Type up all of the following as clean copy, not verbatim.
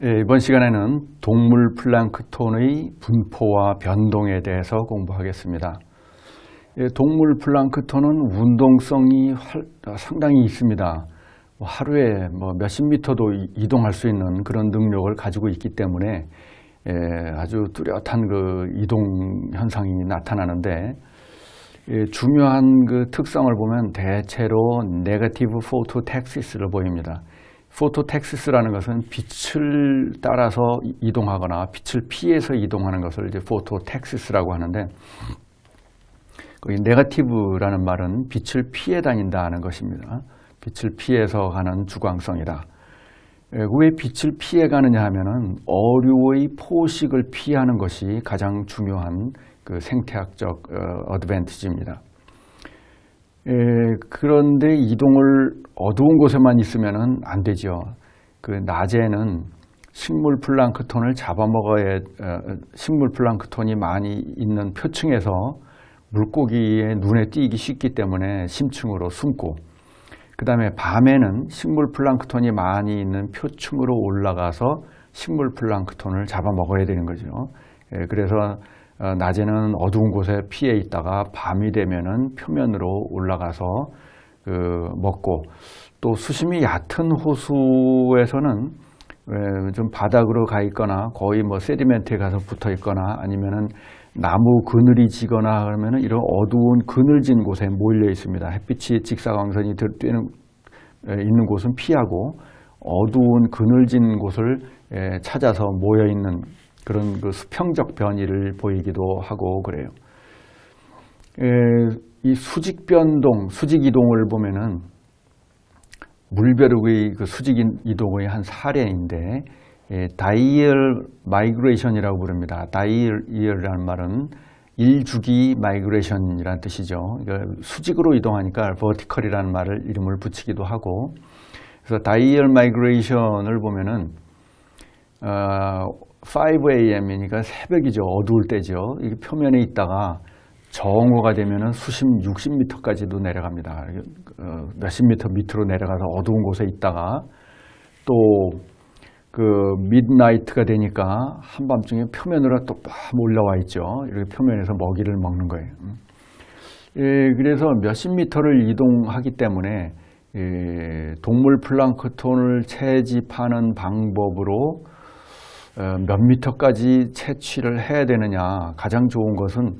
이번 시간에는 동물 플랑크톤의 분포와 변동에 대해서 공부하겠습니다. 동물 플랑크톤은 운동성이 상당히 있습니다. 하루에 몇십 미터도 이동할 수 있는 그런 능력을 가지고 있기 때문에 아주 뚜렷한 그 이동 현상이 나타나는데, 중요한 그 특성을 보면 대체로 네거티브 포토텍시스를 보입니다. 포토텍시스라는 것은 빛을 따라서 이동하거나 빛을 피해서 이동하는 것을 이제 포토텍시스라고 하는데, 거기 네거티브라는 말은 빛을 피해 다닌다는 것입니다. 빛을 피해서 가는 주광성이다. 왜 빛을 피해 가느냐 하면은 어류의 포식을 피하는 것이 가장 중요한 그 생태학적 어드밴티지입니다. 그런데 이동을 어두운 곳에만 있으면 안 되죠. 그 낮에는 식물 플랑크톤을 잡아먹어야, 식물 플랑크톤이 많이 있는 표층에서 물고기의 눈에 띄기 쉽기 때문에 심층으로 숨고, 그 다음에 밤에는 식물 플랑크톤이 많이 있는 표층으로 올라가서 식물 플랑크톤을 잡아먹어야 되는 거죠. 그래서 낮에는 어두운 곳에 피해 있다가 밤이 되면은 표면으로 올라가서 먹고, 또 수심이 얕은 호수에서는 좀 바닥으로 가 있거나 거의 세디멘트에 가서 붙어 있거나 아니면은 나무 그늘이 지거나 그러면은 이런 어두운 그늘진 곳에 몰려 있습니다. 햇빛이 직사광선이 있는 곳은 피하고 어두운 그늘진 곳을 찾아서 모여 있는 그런 그 수평적 변이를 보이기도 하고 그래요. 이 수직 변동, 수직 이동을 보면은 물벼룩의 그 수직 이동의 한 사례인데, 다이얼 마이그레이션이라고 부릅니다. 다이얼이라는 말은 일주기 마이그레이션이라는 뜻이죠. 그러니까 수직으로 이동하니까 버티컬이라는 말을 이름을 붙이기도 하고, 그래서 다이얼 마이그레이션을 보면은 5am이니까 새벽이죠. 어두울 때죠. 이게 표면에 있다가 정오가 되면은 수심 60m까지도 내려갑니다. 몇십 미터 밑으로 내려가서 어두운 곳에 있다가 또 그 미드나이트가 되니까 한밤중에 표면으로 또 올라와 있죠. 이렇게 표면에서 먹이를 먹는 거예요. 그래서 몇십 미터를 이동하기 때문에 동물 플랑크톤을 채집하는 방법으로 몇 미터까지 채취를 해야 되느냐, 가장 좋은 것은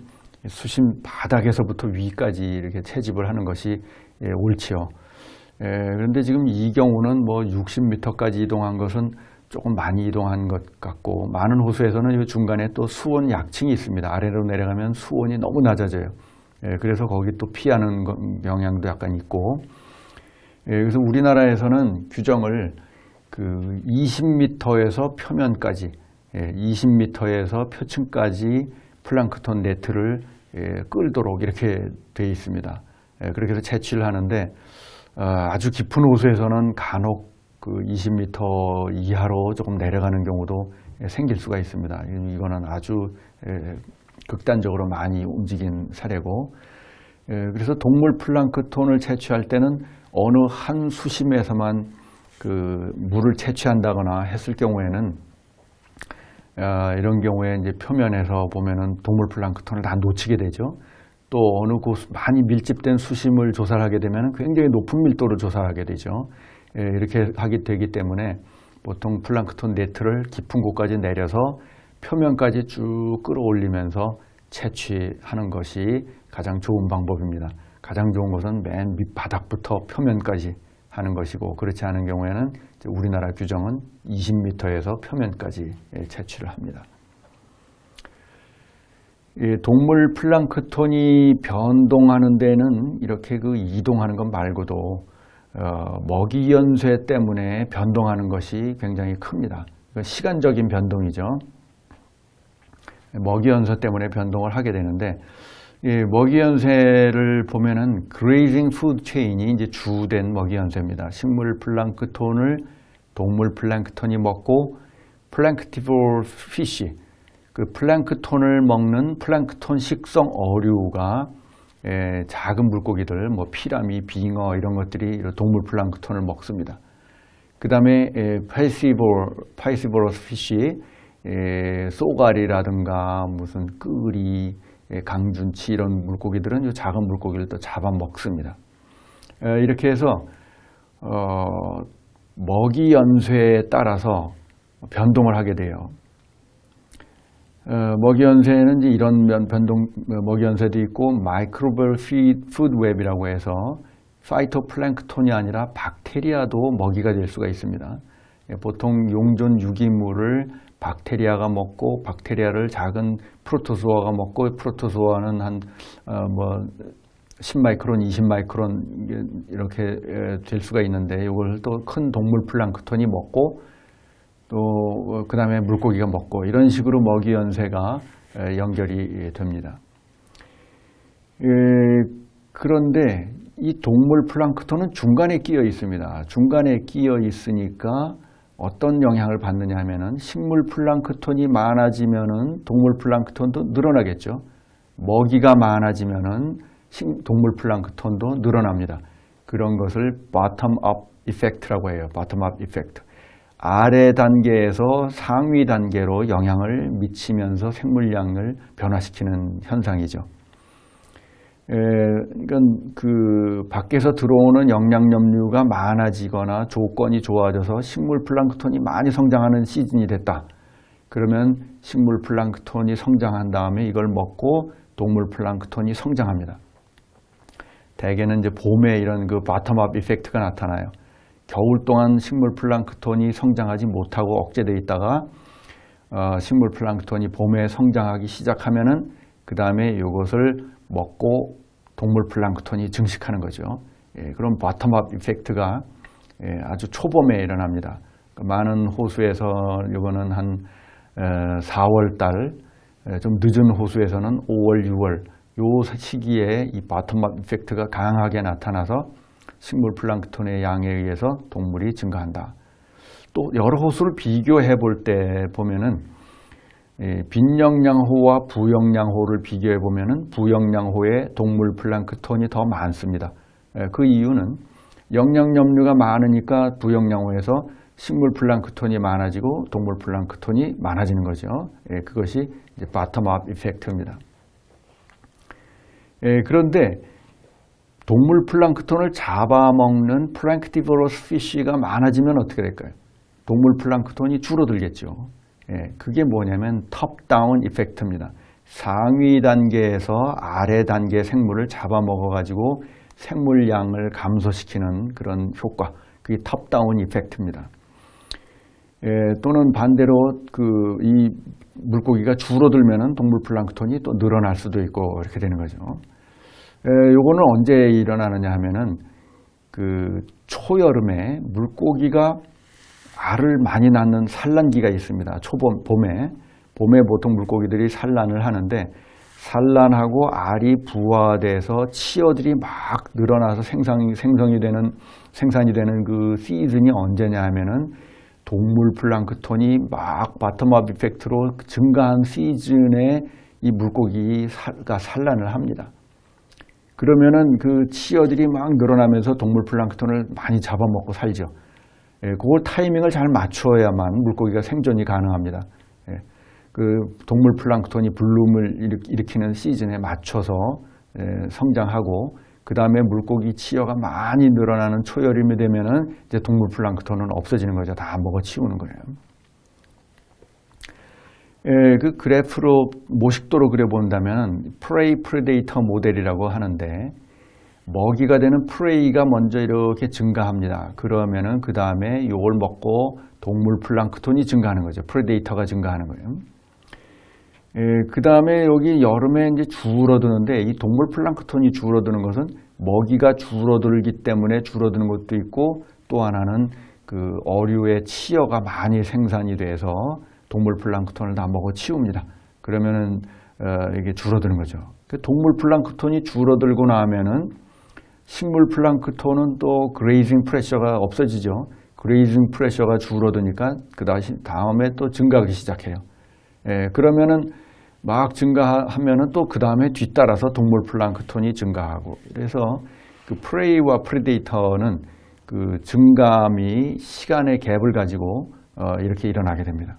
수심 바닥에서부터 위까지 이렇게 채집을 하는 것이 옳지요. 그런데 지금 이 경우는 60미터까지 이동한 것은 조금 많이 이동한 것 같고, 많은 호수에서는 이 중간에 또 수온 약층이 있습니다. 아래로 내려가면 수온이 너무 낮아져요. 그래서 거기 또 피하는 영향도 약간 있고, 그래서 우리나라에서는 규정을 그 20m에서 표면까지, 20m에서 표층까지 플랑크톤 네트를 끌도록 이렇게 되어 있습니다. 그렇게 해서 채취를 하는데, 아주 깊은 호수에서는 간혹 그 20m 이하로 조금 내려가는 경우도 생길 수가 있습니다. 이거는 아주 극단적으로 많이 움직인 사례고, 그래서 동물 플랑크톤을 채취할 때는 어느 한 수심에서만 그 물을 채취한다거나 했을 경우에는, 이런 경우에 이제 표면에서 보면은 동물 플랑크톤을 다 놓치게 되죠. 또 어느 곳 많이 밀집된 수심을 조사를 하게 되면 굉장히 높은 밀도로 조사를 하게 되죠. 이렇게 하게 되기 때문에 보통 플랑크톤 네트를 깊은 곳까지 내려서 표면까지 쭉 끌어올리면서 채취하는 것이 가장 좋은 방법입니다. 가장 좋은 것은 맨 밑바닥부터 표면까지 하는 것이고, 그렇지 않은 경우에는 우리나라 규정은 20m에서 표면까지 채취를 합니다. 동물 플랑크톤이 변동하는 데는 이렇게 그 이동하는 것 말고도 먹이 연쇄 때문에 변동하는 것이 굉장히 큽니다. 시간적인 변동이죠. 먹이 연쇄 때문에 변동을 하게 되는데, 먹이 연쇄를 보면은 grazing food chain이 이제 주된 먹이 연쇄입니다. 식물 플랑크톤을 동물 플랑크톤이 먹고, planktivore fish, 그 플랑크톤을 먹는 플랑크톤 식성 어류가 작은 물고기들, 피라미, 빙어 이런 것들이 동물 플랑크톤을 먹습니다. 그 다음에 파이시보러스 피쉬, 쏘가리라든가 무슨 끄리, 강준치 이런 물고기들은 이 작은 물고기를 또 잡아먹습니다. 이렇게 해서 먹이 연쇄에 따라서 변동을 하게 돼요. 먹이 연쇄는 이제 이런 변동, 먹이 연쇄도 있고 마이크로비얼 푸드 웹이라고 해서 파이토플랭크톤이 아니라 박테리아도 먹이가 될 수가 있습니다. 보통 용존 유기물을 박테리아가 먹고 박테리아를 작은 프로토조아가 먹고 프로토조아는 한 10마이크론, 20마이크론 이렇게 될 수가 있는데 이걸 또 큰 동물 플랑크톤이 먹고 또 그 다음에 물고기가 먹고 이런 식으로 먹이 연쇄가 연결이 됩니다. 그런데 이 동물 플랑크톤은 중간에 끼어 있습니다. 중간에 끼어 있으니까 어떤 영향을 받느냐 하면은 식물 플랑크톤이 많아지면은 동물 플랑크톤도 늘어나겠죠. 먹이가 많아지면은 동물 플랑크톤도 늘어납니다. 그런 것을 bottom-up 이펙트라고 해요. bottom-up 이펙트. 아래 단계에서 상위 단계로 영향을 미치면서 생물량을 변화시키는 현상이죠. 그러니까 그 밖에서 들어오는 영양염류가 많아지거나 조건이 좋아져서 식물 플랑크톤이 많이 성장하는 시즌이 됐다. 그러면 식물 플랑크톤이 성장한 다음에 이걸 먹고 동물 플랑크톤이 성장합니다. 대개는 이제 봄에 이런 그 바텀업 이펙트가 나타나요. 겨울 동안 식물 플랑크톤이 성장하지 못하고 억제되어 있다가 식물 플랑크톤이 봄에 성장하기 시작하면은 그 다음에 이것을 먹고 동물 플랑크톤이 증식하는 거죠. 그럼 바텀업 이펙트가 아주 초봄에 일어납니다. 많은 호수에서 이거는 한 4월 달, 좀 늦은 호수에서는 5월, 6월 요 시기에 이 바텀업 이펙트가 강하게 나타나서 식물 플랑크톤의 양에 의해서 동물이 증가한다. 또 여러 호수를 비교해 볼 때 보면은 빈영양호와 부영양호를 비교해 보면은 부영양호에 동물 플랑크톤이 더 많습니다. 그 이유는 영양염류가 많으니까 부영양호에서 식물 플랑크톤이 많아지고 동물 플랑크톤이 많아지는 거죠. 그것이 이제 바텀업 이펙트입니다. 그런데 동물 플랑크톤을 잡아먹는 플랑크티버러스 피쉬가 많아지면 어떻게 될까요? 동물 플랑크톤이 줄어들겠죠. 그게 뭐냐면 톱다운 이펙트입니다. 상위 단계에서 아래 단계 생물을 잡아먹어 가지고 생물량을 감소시키는 그런 효과, 그게 톱다운 이펙트입니다. 또는 반대로 이 물고기가 줄어들면은 동물 플랑크톤이 또 늘어날 수도 있고 이렇게 되는 거죠. 요거는 언제 일어나느냐 하면은 그 초여름에 물고기가 알을 많이 낳는 산란기가 있습니다. 봄에 보통 물고기들이 산란을 하는데 산란하고 알이 부화돼서 치어들이 막 늘어나서 생산이 되는 그 시즌이 언제냐 하면은 동물 플랑크톤이 막 바텀업 이펙트로 증가한 시즌에 이 물고기가 산란을 합니다. 그러면은 그 치어들이 막 늘어나면서 동물 플랑크톤을 많이 잡아먹고 살죠. 그걸 타이밍을 잘 맞춰야만 물고기가 생존이 가능합니다. 그 동물 플랑크톤이 블룸을 일으키는 시즌에 맞춰서 성장하고 그 다음에 물고기 치어가 많이 늘어나는 초여름이 되면은 이제 동물 플랑크톤은 없어지는 거죠. 다 먹어치우는 거예요. 그 그래프로 모식도로 그려본다면 프레이 프레데이터 모델이라고 하는데 먹이가 되는 프레이가 먼저 이렇게 증가합니다. 그러면은 그 다음에 이걸 먹고 동물 플랑크톤이 증가하는 거죠. 프레데이터가 증가하는 거예요. 그 다음에 여기 여름에 이제 줄어드는데 이 동물 플랑크톤이 줄어드는 것은 먹이가 줄어들기 때문에 줄어드는 것도 있고 또 하나는 그 어류의 치어가 많이 생산이 돼서 동물 플랑크톤을 다 먹어치웁니다. 그러면은 이게 줄어드는 거죠. 동물 플랑크톤이 줄어들고 나면은 식물 플랑크톤은 또 그레이징 프레셔가 없어지죠. 그레이징 프레셔가 줄어드니까 그 다음에 또 증가하기 시작해요. 그러면은 막 증가하면은 또 그 다음에 뒤따라서 동물 플랑크톤이 증가하고 그래서 그 프레이와 프레데이터는 그 증감이 시간의 갭을 가지고 이렇게 일어나게 됩니다.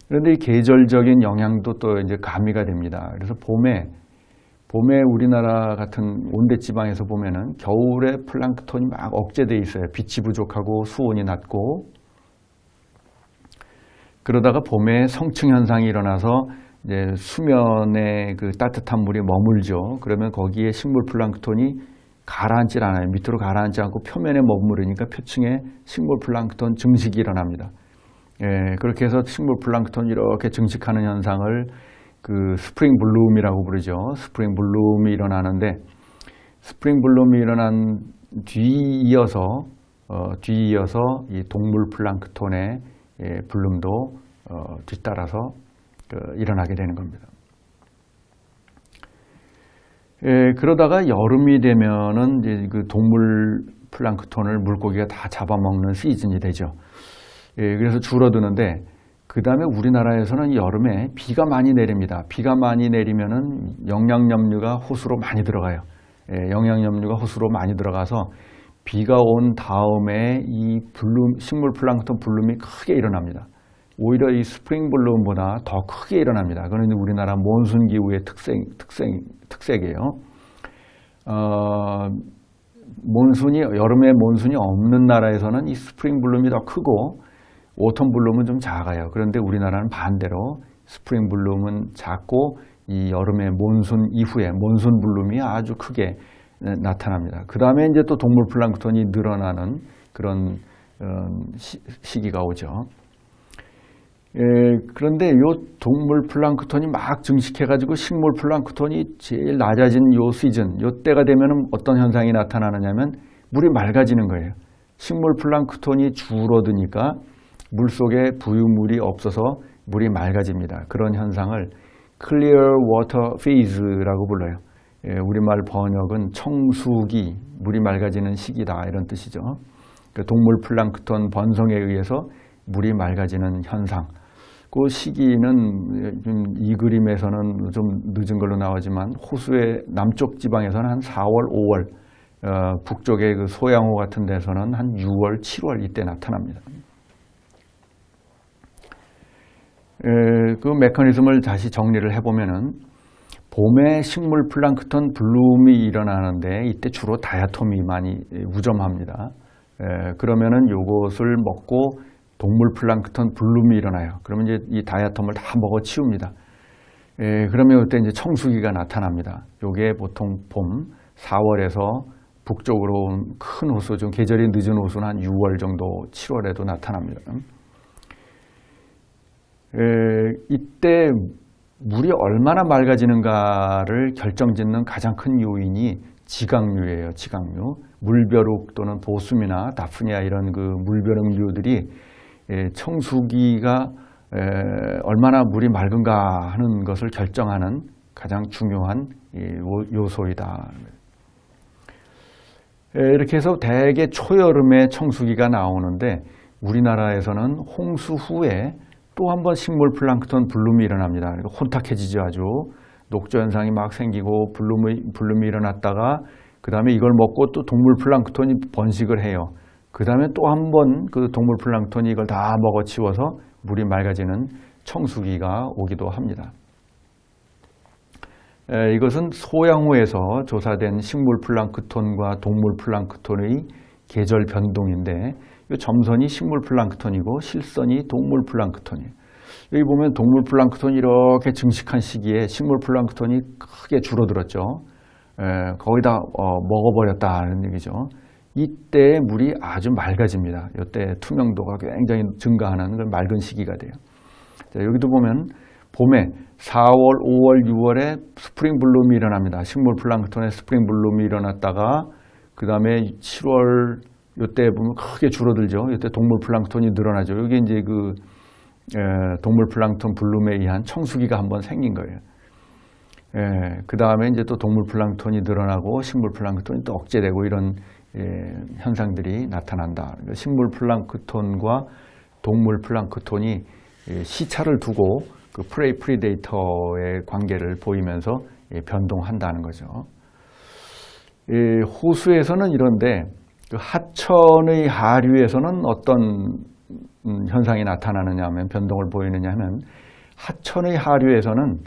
그런데 이 계절적인 영향도 또 이제 가미가 됩니다. 그래서 봄에 우리나라 같은 온대 지방에서 보면은 겨울에 플랑크톤이 막 억제돼 있어요. 빛이 부족하고 수온이 낮고, 그러다가 봄에 성층 현상이 일어나서 이제 수면에 그 따뜻한 물이 머물죠. 그러면 거기에 식물 플랑크톤이 가라앉질 않아요. 밑으로 가라앉지 않고 표면에 머무르니까 표층에 식물 플랑크톤 증식이 일어납니다. 그렇게 해서 식물 플랑크톤이 이렇게 증식하는 현상을 그 스프링 블룸이라고 부르죠. 스프링 블룸이 일어나는데, 스프링 블룸이 일어난 뒤이어서 이 동물 플랑크톤의 블룸도 뒤따라서 일어나게 되는 겁니다. 그러다가 여름이 되면은 이제 그 동물 플랑크톤을 물고기가 다 잡아먹는 시즌이 되죠. 그래서 줄어드는데, 그 다음에 우리나라에서는 여름에 비가 많이 내립니다. 비가 많이 내리면은 영양염류가 호수로 많이 들어가요. 영양염류가 호수로 많이 들어가서 비가 온 다음에 이 식물 플랑크톤 블룸이 크게 일어납니다. 오히려 이 스프링 블룸보다 더 크게 일어납니다. 그건 우리나라 몬순 기후의 특색이에요. 여름에 몬순이 없는 나라에서는 이 스프링 블룸이 더 크고 오텀 블룸은 좀 작아요. 그런데 우리나라는 반대로 스프링 블룸은 작고 이 여름에 몬순 이후에 몬순 블룸이 아주 크게 나타납니다. 그 다음에 이제 또 동물 플랑크톤이 늘어나는 그런 시기가 오죠. 그런데 이 동물 플랑크톤이 막 증식해가지고 식물 플랑크톤이 제일 낮아진 요 시즌, 요 때가 되면은 어떤 현상이 나타나느냐면 물이 맑아지는 거예요. 식물 플랑크톤이 줄어드니까 물 속에 부유물이 없어서 물이 맑아집니다. 그런 현상을 Clear Water Phase라고 불러요. 우리말 번역은 청수기, 물이 맑아지는 시기다 이런 뜻이죠. 동물 플랑크톤 번성에 의해서 물이 맑아지는 현상. 그 시기는 이 그림에서는 좀 늦은 걸로 나오지만 호수의 남쪽 지방에서는 한 4월, 5월, 북쪽의 그 소양호 같은 데서는 한 6월, 7월 이때 나타납니다. 그 메커니즘을 다시 정리를 해보면은 봄에 식물 플랑크톤 블룸이 일어나는데 이때 주로 다이아톰이 많이 우점합니다. 그러면은 요것을 먹고 동물 플랑크톤 블룸이 일어나요. 그러면 이제 이 다이아톰을 다 먹어 치웁니다. 그러면 그때 이제 청수기가 나타납니다. 요게 보통 봄 4월에서 북쪽으로 큰 호수, 좀 계절이 늦은 호수는 한 6월 정도, 7월에도 나타납니다. 이때 물이 얼마나 맑아지는가를 결정짓는 가장 큰 요인이 지각류예요. 지각류. 물벼룩 또는 보숨이나 다프니아 이런 그 물벼룩류들이 청수기가 얼마나 물이 맑은가 하는 것을 결정하는 가장 중요한 요소이다. 이렇게 해서 대개 초여름에 청수기가 나오는데 우리나라에서는 홍수 후에 또 한 번 식물 플랑크톤 블룸이 일어납니다. 혼탁해지죠. 아주 녹조 현상이 막 생기고 블룸이 일어났다가 그 다음에 이걸 먹고 또 동물 플랑크톤이 번식을 해요. 그 다음에 또 한 번 그 동물 플랑크톤이 이걸 다 먹어치워서 물이 맑아지는 청수기가 오기도 합니다. 이것은 소양호에서 조사된 식물 플랑크톤과 동물 플랑크톤의 계절 변동인데 이 점선이 식물 플랑크톤이고 실선이 동물 플랑크톤이에요. 여기 보면 동물 플랑크톤이 이렇게 증식한 시기에 식물 플랑크톤이 크게 줄어들었죠. 거의 다 먹어버렸다는 얘기죠. 이때 물이 아주 맑아집니다. 이때 투명도가 굉장히 증가하는 그런 맑은 시기가 돼요. 자, 여기도 보면 봄에 4월, 5월, 6월에 스프링 블룸이 일어납니다. 식물 플랑크톤의 스프링 블룸이 일어났다가 그 다음에 7월 이때 보면 크게 줄어들죠. 이때 동물 플랑크톤이 늘어나죠. 이게 이제 그 동물 플랑크톤 블룸에 의한 청수기가 한번 생긴 거예요. 그 다음에 이제 또 동물 플랑크톤이 늘어나고 식물 플랑크톤이 또 억제되고 이런 현상들이 나타난다. 식물 플랑크톤과 동물 플랑크톤이 시차를 두고 그 프레이 프리데이터의 관계를 보이면서 변동한다는 거죠. 호수에서는 이런데 그 하천의 하류에서는 어떤 현상이 나타나느냐 하면, 변동을 보이느냐 하면, 하천의 하류에서는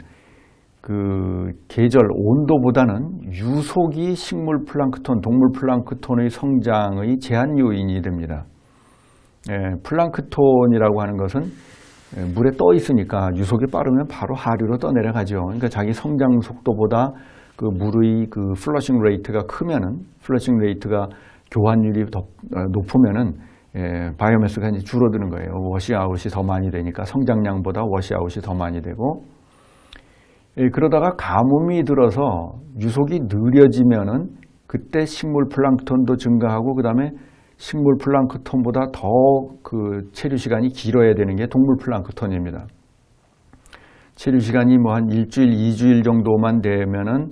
그 계절 온도보다는 유속이 식물 플랑크톤, 동물 플랑크톤의 성장의 제한 요인이 됩니다. 플랑크톤이라고 하는 것은 물에 떠 있으니까 유속이 빠르면 바로 하류로 떠내려가죠. 그러니까 자기 성장 속도보다 그 물의 그 플러싱 레이트가 크면은, 플러싱 레이트가 교환율이 더 높으면은 바이오매스가 이제 줄어드는 거예요. 워시아웃이 더 많이 되니까 성장량보다 워시아웃이 더 많이 되고, 그러다가 가뭄이 들어서 유속이 느려지면은 그때 식물 플랑크톤도 증가하고, 그 다음에 식물 플랑크톤보다 더 그 체류 시간이 길어야 되는 게 동물 플랑크톤입니다. 체류 시간이 뭐 한 일주일, 2주일 정도만 되면은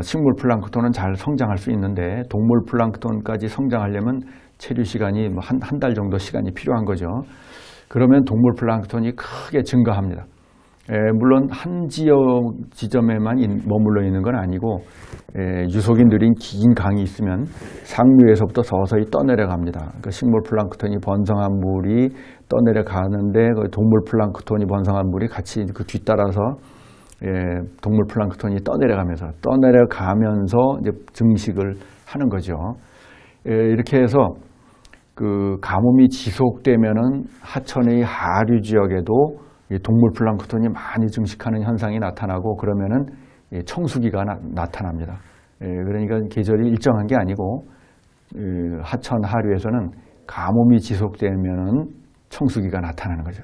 식물 플랑크톤은 잘 성장할 수 있는데, 동물 플랑크톤까지 성장하려면 체류 시간이 뭐 한 달 정도 시간이 필요한 거죠. 그러면 동물 플랑크톤이 크게 증가합니다. 물론 한 지점에만 머물러 있는 건 아니고, 유속이 느린 긴 강이 있으면 상류에서부터 서서히 떠내려갑니다. 그러니까 식물 플랑크톤이 번성한 물이 떠내려가는데, 그 동물 플랑크톤이 번성한 물이 같이 그 뒤따라서 동물 플랑크톤이 떠내려가면서 이제 증식을 하는 거죠. 이렇게 해서 그 가뭄이 지속되면은 하천의 하류 지역에도 동물 플랑크톤이 많이 증식하는 현상이 나타나고, 그러면은 청수기가 나타납니다. 그러니까 계절이 일정한 게 아니고, 하천 하류에서는 가뭄이 지속되면은 청수기가 나타나는 거죠.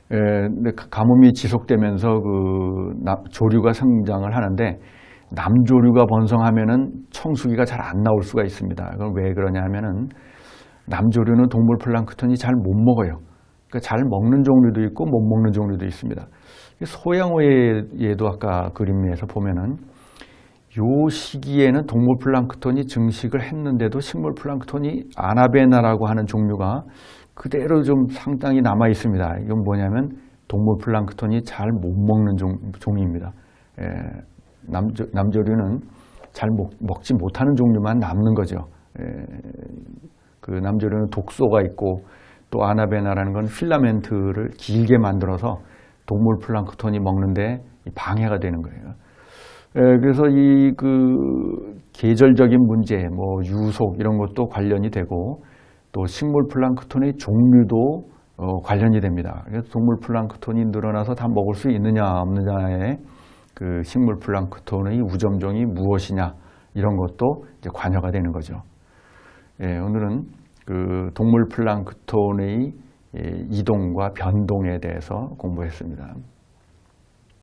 근데 가뭄이 지속되면서 그 조류가 성장을 하는데, 남조류가 번성하면은 청수기가 잘 안 나올 수가 있습니다. 그럼 왜 그러냐 하면은, 남조류는 동물 플랑크톤이 잘 못 먹어요. 그러니까 잘 먹는 종류도 있고 못 먹는 종류도 있습니다. 소양어에도 아까 그림에서 보면은, 요 시기에는 동물 플랑크톤이 증식을 했는데도 식물 플랑크톤이 아나베나라고 하는 종류가 그대로 좀 상당히 남아 있습니다. 이건 뭐냐면 동물 플랑크톤이 잘 못 먹는 종입니다. 남조류는 잘 먹지 못하는 종류만 남는 거죠. 그 남조류는 독소가 있고, 또 아나베나라는 건 필라멘트를 길게 만들어서 동물 플랑크톤이 먹는데 방해가 되는 거예요. 그래서 이 그 계절적인 문제, 뭐 유속 이런 것도 관련이 되고, 또 식물 플랑크톤의 종류도 관련이 됩니다. 그래서 동물 플랑크톤이 늘어나서 다 먹을 수 있느냐 없느냐에 그 식물 플랑크톤의 우점종이 무엇이냐, 이런 것도 이제 관여가 되는 거죠. 오늘은 그 동물 플랑크톤의 이동과 변동에 대해서 공부했습니다.